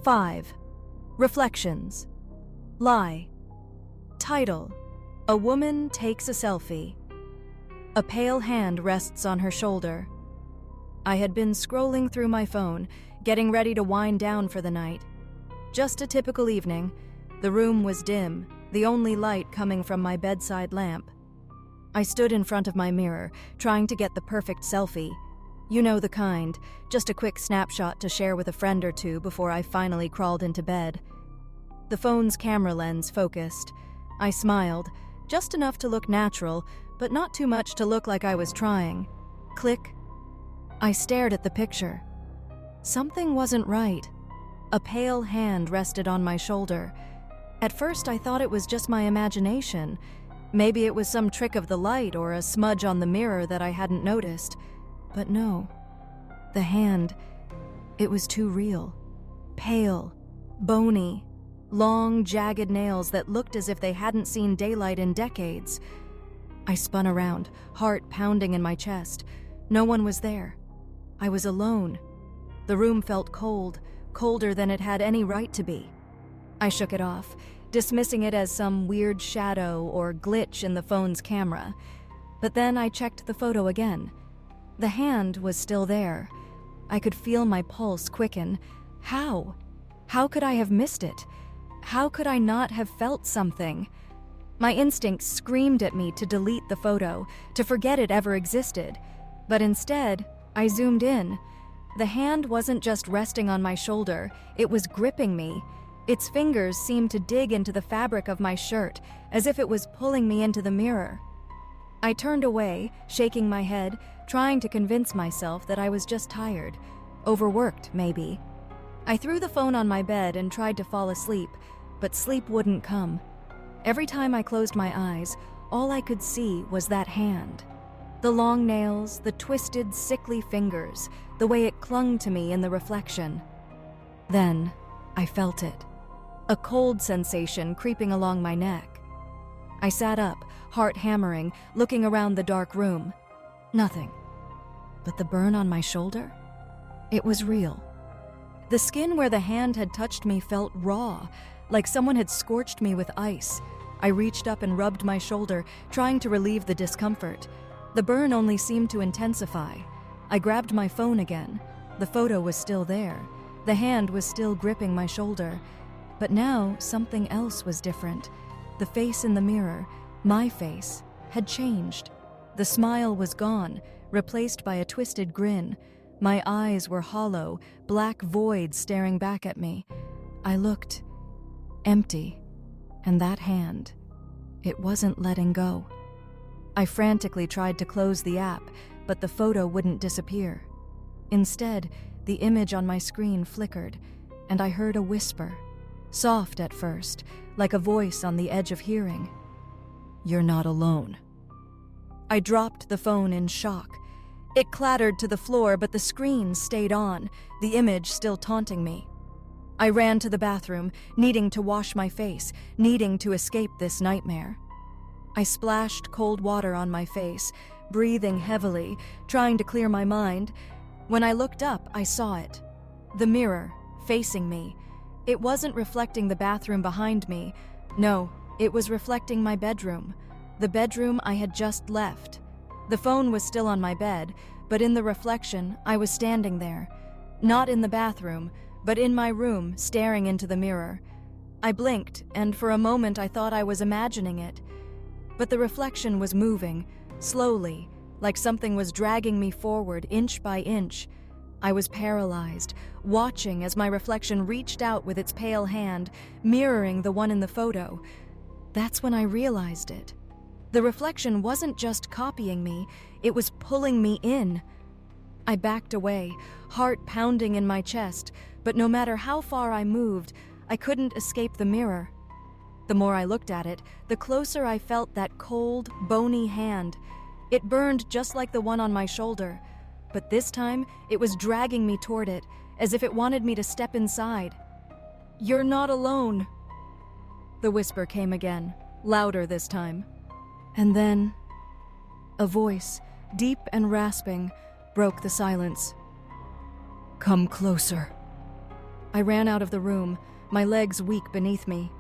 5. Reflections Lie. Title: A woman takes a selfie. A pale hand rests on her shoulder. I had been scrolling through my phone, getting ready to wind down for the night. Just a typical evening. The room was dim, the only light coming from my bedside lamp. I stood in front of my mirror, trying to get the perfect selfie. You know the kind, just a quick snapshot to share with a friend or two before I finally crawled into bed. The phone's camera lens focused. I smiled, just enough to look natural, but not too much to look like I was trying. Click. I stared at the picture. Something wasn't right. A pale hand rested on my shoulder. At first, I thought it was just my imagination. Maybe it was some trick of the light or a smudge on the mirror that I hadn't noticed. But no. The hand, it was too real. Pale, bony, long, jagged nails that looked as if they hadn't seen daylight in decades. I spun around, heart pounding in my chest. No one was there. I was alone. The room felt cold, colder than it had any right to be. I shook it off, dismissing it as some weird shadow or glitch in the phone's camera. But then I checked the photo again. The hand was still there. I could feel my pulse quicken. How? How could I have missed it? How could I not have felt something? My instinct screamed at me to delete the photo, to forget it ever existed. But instead, I zoomed in. The hand wasn't just resting on my shoulder, it was gripping me. Its fingers seemed to dig into the fabric of my shirt, as if it was pulling me into the mirror. I turned away, shaking my head, trying to convince myself that I was just tired. Overworked, maybe. I threw the phone on my bed and tried to fall asleep, but sleep wouldn't come. Every time I closed my eyes, all I could see was that hand. The long nails, the twisted, sickly fingers, the way it clung to me in the reflection. Then, I felt it. A cold sensation creeping along my neck. I sat up, heart hammering, looking around the dark room. Nothing. But the burn on my shoulder? It was real. The skin where the hand had touched me felt raw, like someone had scorched me with ice. I reached up and rubbed my shoulder, trying to relieve the discomfort. The burn only seemed to intensify. I grabbed my phone again. The photo was still there. The hand was still gripping my shoulder. But now, something else was different. The face in the mirror, my face, had changed. The smile was gone, replaced by a twisted grin. My eyes were hollow, black voids staring back at me. I looked. Empty. And that hand, it wasn't letting go. I frantically tried to close the app, but the photo wouldn't disappear. Instead, the image on my screen flickered, and I heard a whisper, soft at first, like a voice on the edge of hearing. "You're not alone." I dropped the phone in shock. It clattered to the floor, but the screen stayed on, the image still taunting me. I ran to the bathroom, needing to wash my face, needing to escape this nightmare. I splashed cold water on my face, breathing heavily, trying to clear my mind. When I looked up, I saw it. The mirror, facing me. It wasn't reflecting the bathroom behind me. No, it was reflecting my bedroom. The bedroom I had just left. The phone was still on my bed, but in the reflection, I was standing there. Not in the bathroom, but in my room, staring into the mirror. I blinked, and for a moment I thought I was imagining it. But the reflection was moving, slowly, like something was dragging me forward inch by inch. I was paralyzed, watching as my reflection reached out with its pale hand, mirroring the one in the photo. That's when I realized it. The reflection wasn't just copying me, it was pulling me in. I backed away, heart pounding in my chest, but no matter how far I moved, I couldn't escape the mirror. The more I looked at it, the closer I felt that cold, bony hand. It burned just like the one on my shoulder, but this time it was dragging me toward it, as if it wanted me to step inside. "You're not alone." The whisper came again, louder this time. And then, a voice, deep and rasping, broke the silence. "Come closer." I ran out of the room, my legs weak beneath me.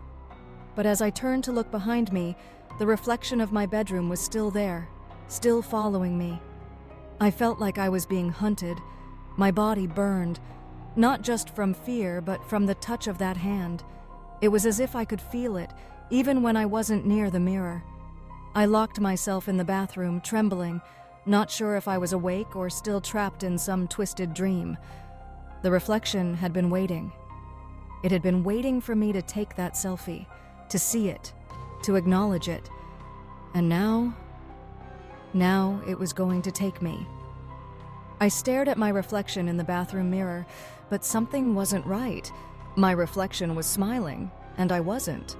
But as I turned to look behind me, the reflection of my bedroom was still there, still following me. I felt like I was being hunted. My body burned, not just from fear, but from the touch of that hand. It was as if I could feel it, even when I wasn't near the mirror. I locked myself in the bathroom, trembling, not sure if I was awake or still trapped in some twisted dream. The reflection had been waiting. It had been waiting for me to take that selfie, to see it, to acknowledge it. And now it was going to take me. I stared at my reflection in the bathroom mirror, but something wasn't right. My reflection was smiling, and I wasn't.